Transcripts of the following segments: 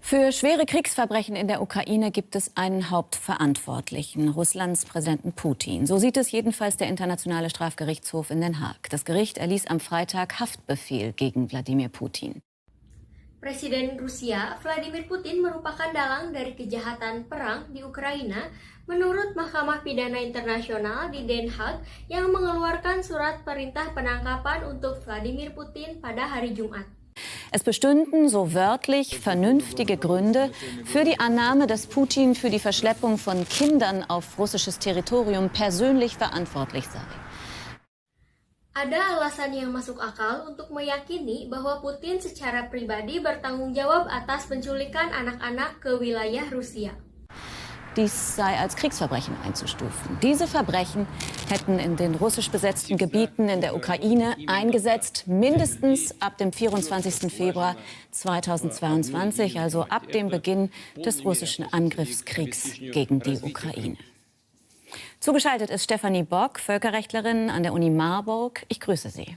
Für schwere Kriegsverbrechen in der Ukraine gibt es einen Hauptverantwortlichen, Russlands Präsidenten Putin. So sieht es jedenfalls der Internationale Strafgerichtshof in Den Haag. Das Gericht erließ am Freitag Haftbefehl gegen Wladimir Putin. Presiden Rusia, Vladimir Putin merupakan dalang dari kejahatan perang di Ukraina menurut Mahkamah Pidana Internasional di Den Haag yang mengeluarkan surat perintah penangkapan untuk Vladimir Putin pada hari Jumat. Es bestünden, so wörtlich, vernünftige Gründe für die Annahme, dass Putin für die Verschleppung von Kindern auf russisches Territorium persönlich verantwortlich sei. Ada alasan yang masuk akal untuk meyakini bahwa Putin secara pribadi bertanggung jawab atas penculikan anak-anak ke wilayah Rusia. Dies sei als Kriegsverbrechen einzustufen. Diese Verbrechen hätten in den russisch besetzten Gebieten in der Ukraine eingesetzt, mindestens ab dem 24. Februar 2022, also ab dem Beginn des russischen Angriffskriegs gegen die Ukraine. Zugeschaltet ist Stefanie Bock, Völkerrechtlerin an der Uni Marburg. Ich grüße Sie.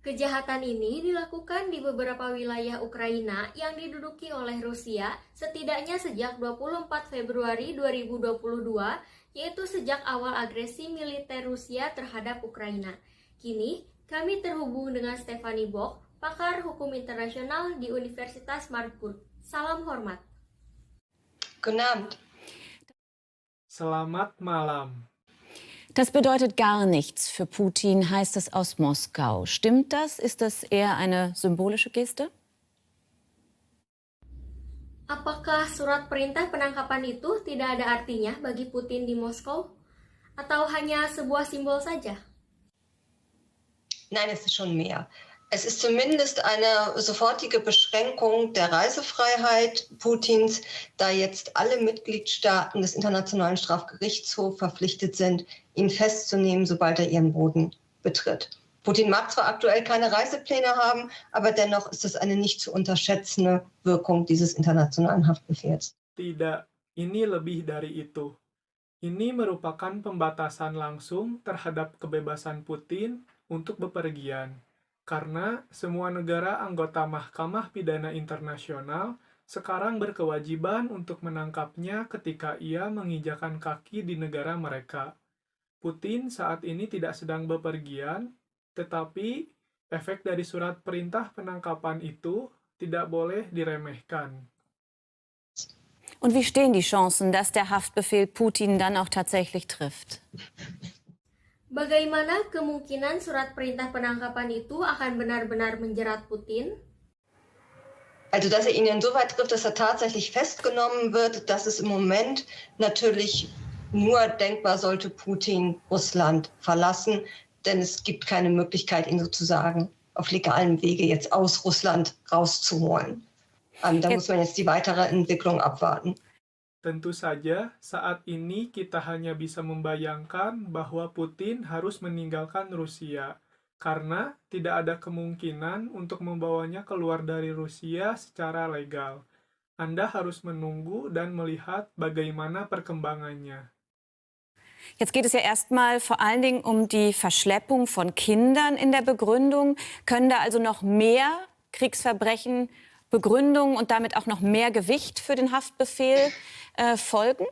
Kejahatan ini dilakukan di beberapa wilayah Ukraina yang diduduki oleh Rusia setidaknya sejak 24 Februari 2022, yaitu sejak awal agresi militer Rusia terhadap Ukraina. Kini, kami terhubung dengan Stefanie Bock, pakar hukum internasional di Universitas Marburg. Salam hormat. Guten Abend. Selamat malam. Das bedeutet gar nichts für Putin, heißt es aus Moskau. Stimmt das? Ist das eher eine symbolische Geste? Apakah surat perintah penangkapan itu tidak ada artinya bagi Putin di Moskow? Atau hanya sebuah simbol saja? Nein, es ist schon mehr. Es ist zumindest eine sofortige Beschränkung der Reisefreiheit Putins, da jetzt alle Mitgliedstaaten des Internationalen Strafgerichtshofs verpflichtet sind, ihn festzunehmen, sobald er ihren Boden betritt. Putin mag zwar aktuell keine Reisepläne haben, aber dennoch ist es eine nicht zu unterschätzende Wirkung dieses internationalen Haftbefehls. Tidak, ini lebih dari itu. Ini merupakan pembatasan langsung terhadap kebebasan Putin untuk bepergian. Karena semua negara anggota Mahkamah Pidana Internasional sekarang berkewajiban untuk menangkapnya ketika ia menginjakan kaki di negara mereka. Putin saat ini tidak sedang bepergian, tetapi efek dari surat perintah penangkapan itu tidak boleh diremehkan. Und wie stehen die Chancen, dass der Haftbefehl Putin dann auch tatsächlich trifft? Bagaimana kemungkinan surat perintah penangkapan itu akan benar-benar menjerat Putin? Also, dass er ihn insoweit trifft, dass er tatsächlich festgenommen wird, das ist im Moment natürlich nur denkbar, sollte Putin Russland verlassen, denn es gibt keine Möglichkeit, ihn sozusagen auf legalem Wege jetzt aus Russland rauszuholen. Da muss man jetzt die weitere Entwicklung abwarten. Tentu saja, saat ini kita hanya bisa membayangkan bahwa Putin harus meninggalkan Rusia, karena tidak ada kemungkinan untuk membawanya keluar dari Rusia secara legal. Anda harus menunggu dan melihat bagaimana perkembangannya. Jetzt geht es ja erstmal vor allen Dingen um die Verschleppung von Kindern in der Begründung. Können da also noch mehr Kriegsverbrechen, Begründungen und damit auch noch mehr Gewicht für den Haftbefehl folgen?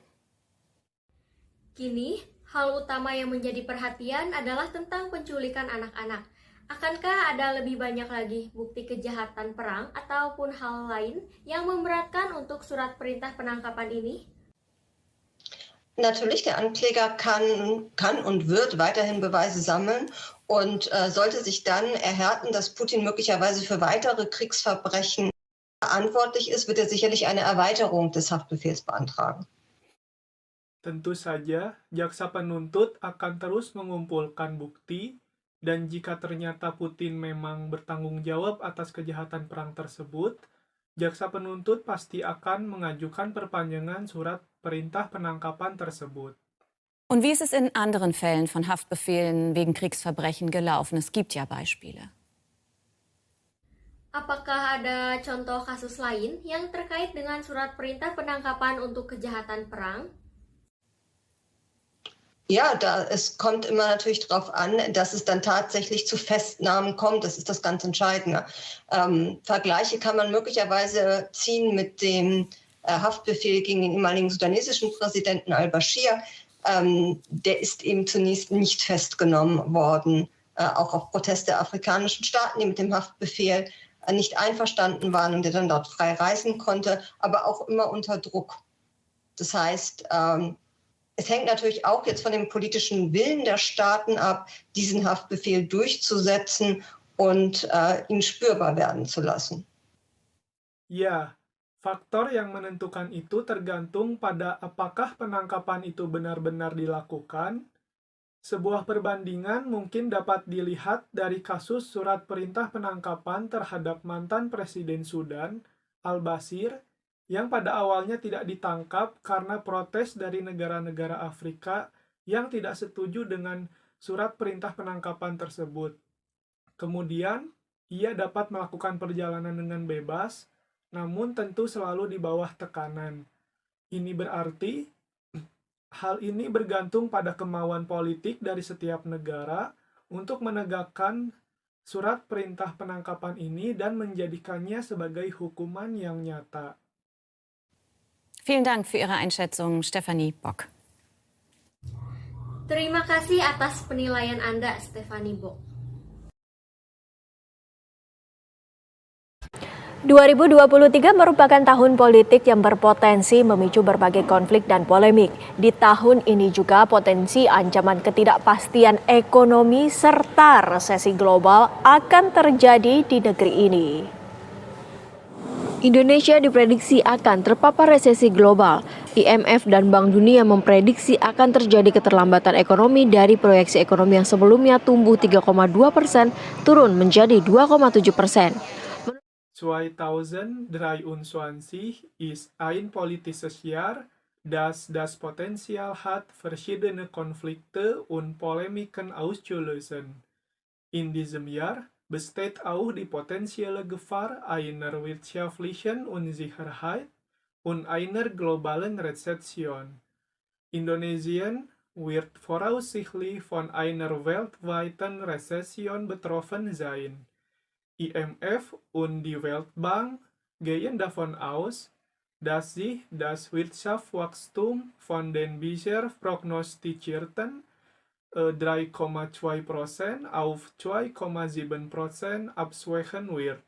Kini, hal utama yang menjadi perhatian adalah tentang penculikan anak-anak. Akankah ada lebih banyak lagi bukti kejahatan perang ataupun hal lain yang memberatkan untuk surat perintah penangkapan ini? Natürlich, der Ankläger kann und wird weiterhin Beweise sammeln und sollte sich dann erhärten, dass Putin möglicherweise für weitere Kriegsverbrechen verantwortlich ist, wird er sicherlich eine Erweiterung des Haftbefehls beantragen. Tentu saja, jaksa penuntut akan terus mengumpulkan bukti, dan jika ternyata Putin memang bertanggung jawab atas kejahatan perang tersebut, jaksa penuntut pasti akan mengajukan perpanjangan surat perintah penangkapan tersebut. Und wie ist es in anderen Fällen von Haftbefehlen wegen Kriegsverbrechen gelaufen? Es gibt ja Beispiele. Apakah ada contoh kasus lain yang terkait dengan surat perintah penangkapan untuk kejahatan perang? Ja, es kommt immer natürlich darauf an, dass es dann tatsächlich zu Festnahmen kommt. Das ist das ganz Entscheidende. Vergleiche kann man möglicherweise ziehen mit dem Haftbefehl gegen den ehemaligen sudanesischen Präsidenten al-Bashir. Der ist eben zunächst nicht festgenommen worden, auch auf Protest der afrikanischen Staaten, die mit dem Haftbefehl nicht einverstanden waren und der dann dort frei reisen konnte, aber auch immer unter Druck. Das heißt, es hängt natürlich auch jetzt von dem politischen Willen der Staaten ab, diesen Haftbefehl durchzusetzen und ihn spürbar werden zu lassen. Ya, faktor yang menentukan itu tergantung pada apakah penangkapan itu benar-benar dilakukan. Sebuah perbandingan mungkin dapat dilihat dari kasus surat perintah penangkapan terhadap mantan Presiden Sudan, al-Bashir, yang pada awalnya tidak ditangkap karena protes dari negara-negara Afrika yang tidak setuju dengan surat perintah penangkapan tersebut. Kemudian, ia dapat melakukan perjalanan dengan bebas, namun tentu selalu di bawah tekanan. Ini berarti hal ini bergantung pada kemauan politik dari setiap negara untuk menegakkan surat perintah penangkapan ini dan menjadikannya sebagai hukuman yang nyata. Vielen Dank für Ihre Einschätzung, Stefanie Bock. Terima kasih atas penilaian Anda, Stefanie Bock. 2023 merupakan tahun politik yang berpotensi memicu berbagai konflik dan polemik. Di tahun ini juga potensi ancaman ketidakpastian ekonomi serta resesi global akan terjadi di negeri ini. Indonesia diprediksi akan terpapar resesi global. IMF dan Bank Dunia memprediksi akan terjadi keterlambatan ekonomi dari proyeksi ekonomi yang sebelumnya tumbuh 3,2% turun menjadi 2,7%. 2023 ist ein politisches Jahr, das Potenzial hat, verschiedene Konflikte und Polemiken auszulösen. In diesem Jahr besteht auch die potenzielle Gefahr einer wirtschaftlichen Unsicherheit und einer globalen Rezession. Indonesien wird voraussichtlich von einer weltweiten Rezession betroffen sein. IMF und die Weltbank gehen davon aus, dass sich das Wirtschaftswachstum von den bisher prognostizierten 3,2% auf 2,7% abschwächen wird.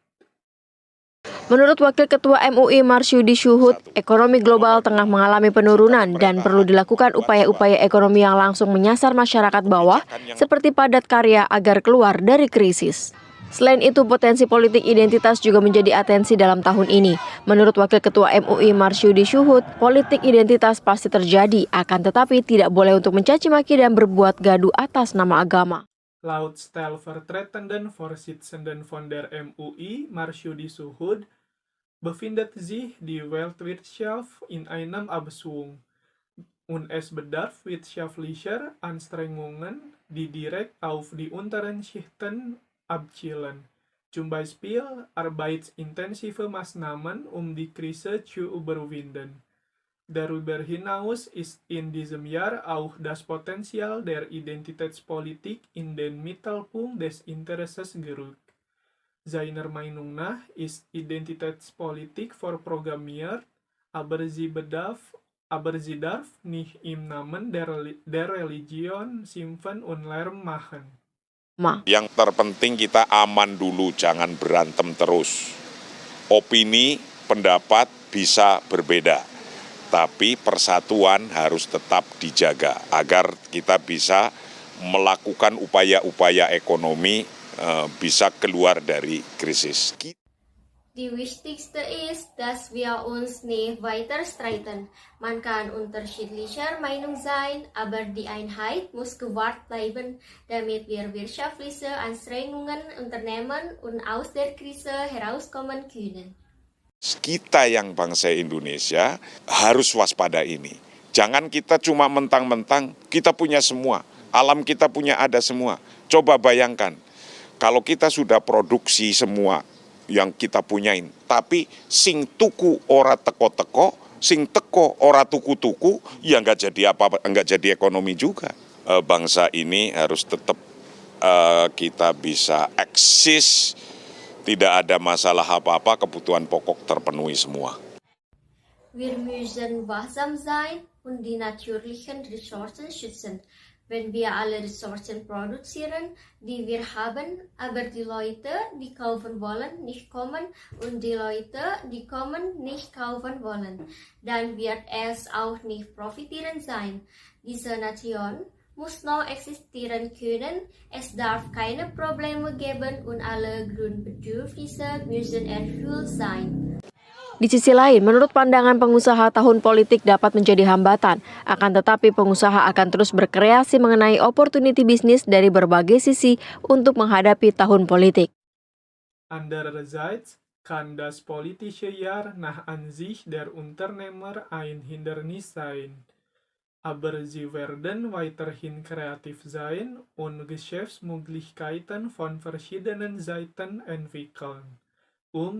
Menurut Wakil Ketua MUI Marsudi Syuhud, ekonomi global tengah mengalami penurunan dan perlu dilakukan upaya-upaya ekonomi yang langsung menyasar masyarakat bawah seperti padat karya agar keluar dari krisis. Selain itu, potensi politik identitas juga menjadi atensi dalam tahun ini. Menurut Wakil Ketua MUI Marsudi Syuhud, politik identitas pasti terjadi, akan tetapi tidak boleh untuk mencaci maki dan berbuat gaduh atas nama agama. Laut stellvertretenden Vorsitzenden von der MUI Marsudi Syuhud befindet sich die Weltwirtschaft in einem Abschwung und es bedarf wirtschaftlicher Anstrengungen, die direkt auf die unteren Schichten abzielen. Zum Beispiel arbeitsintensive Maßnahmen, die Krise zu überwinden. Darüber hinaus ist in diesem Jahr auch das Potenzial der Identitätspolitik in den Mittelpunkt des Interesses gerückt. Seiner Meinung nach ist Identitätspolitik vorprogrammiert, aber sie darf nicht im Namen der Religion schimpfen und Lärm machen. Yang terpenting kita aman dulu, jangan berantem terus. Opini, pendapat bisa berbeda, tapi persatuan harus tetap dijaga agar kita bisa melakukan upaya-upaya ekonomi bisa keluar dari krisis. Die wichtigste ist, dass wir uns nicht weiter streiten. Man kann unterschiedlicher Meinung sein, aber die Einheit muss gewahrt bleiben, damit wir wirtschaftliche Anstrengungen unternehmen und aus der Krise herauskommen können. Kita yang bangsa Indonesia harus waspada ini. Jangan kita cuma mentang-mentang kita punya semua, alam kita punya ada semua. Coba bayangkan, kalau kita sudah produksi semua yang kita punyain, tapi sing tuku ora teko-teko, sing teko ora tuku-tuku, ya nggak jadi apa-apa, nggak jadi ekonomi juga. bangsa ini harus tetap kita bisa eksis, tidak ada masalah apa-apa, kebutuhan pokok terpenuhi semua. Wir müssen wachsam sein und die natürlichen Ressourcen schützen. Wenn wir alle Ressourcen produzieren, die wir haben, aber die Leute, die kaufen wollen, nicht kommen und die Leute, die kommen, nicht kaufen wollen, dann wird es auch nicht profitieren sein. Diese Nation muss noch existieren können, es darf keine Probleme geben und alle Grundbedürfnisse müssen erfüllt sein. Di sisi lain, menurut pandangan pengusaha, tahun politik dapat menjadi hambatan. Akan tetapi pengusaha akan terus berkreasi mengenai opportunity bisnis dari berbagai sisi untuk menghadapi tahun politik. Andererseits kann das politische Jahr nach Ansicht der Unternehmer ein Hindernis sein. Aber sie werden weiterhin kreativ sein und Geschäftsmöglichkeiten von verschiedenen Seiten entwickeln,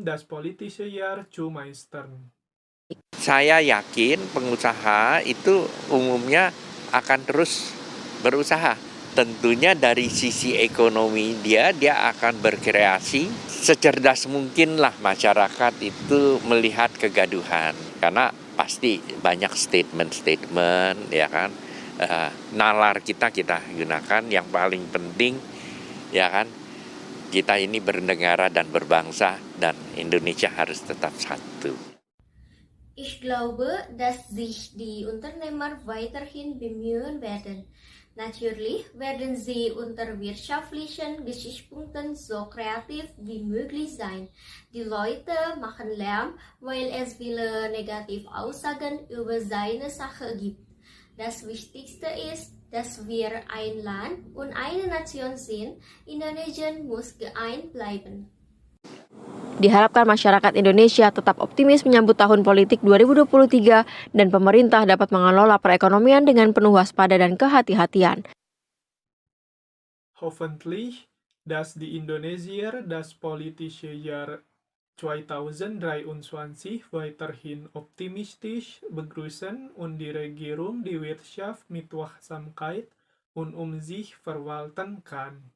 das politische Jahr zu meistern. Saya yakin pengusaha itu umumnya akan terus berusaha. Tentunya dari sisi ekonomi dia akan berkreasi. Secerdas mungkinlah masyarakat itu melihat kegaduhan. Karena pasti banyak statement ya kan. Nalar kita gunakan, yang paling penting ya kan. Kita ini bernegara dan berbangsa, dan Indonesia harus tetap satu. Ich glaube, dass sich die Unternehmer weiterhin bemühen werden. Natürlich werden sie unter wirtschaftlichen Gesichtspunkten so kreativ wie möglich sein. Die Leute machen Lärm, weil es viele Negativaussagen über seine Sache gibt. Das Wichtigste ist, dass wir ein Land und eine Nation sind. Indonesia muss geeint bleiben. Diharapkan masyarakat Indonesia tetap optimis menyambut tahun politik 2023 dan pemerintah dapat mengelola perekonomian dengan penuh waspada dan kehati-hatian. Hoffentlich, dass die Indonesier das politische Jahr 2023 weiterhin optimistisch begrüßen und die Regierung die Wirtschaft mit Wachsamkeit und sich verwalten kann.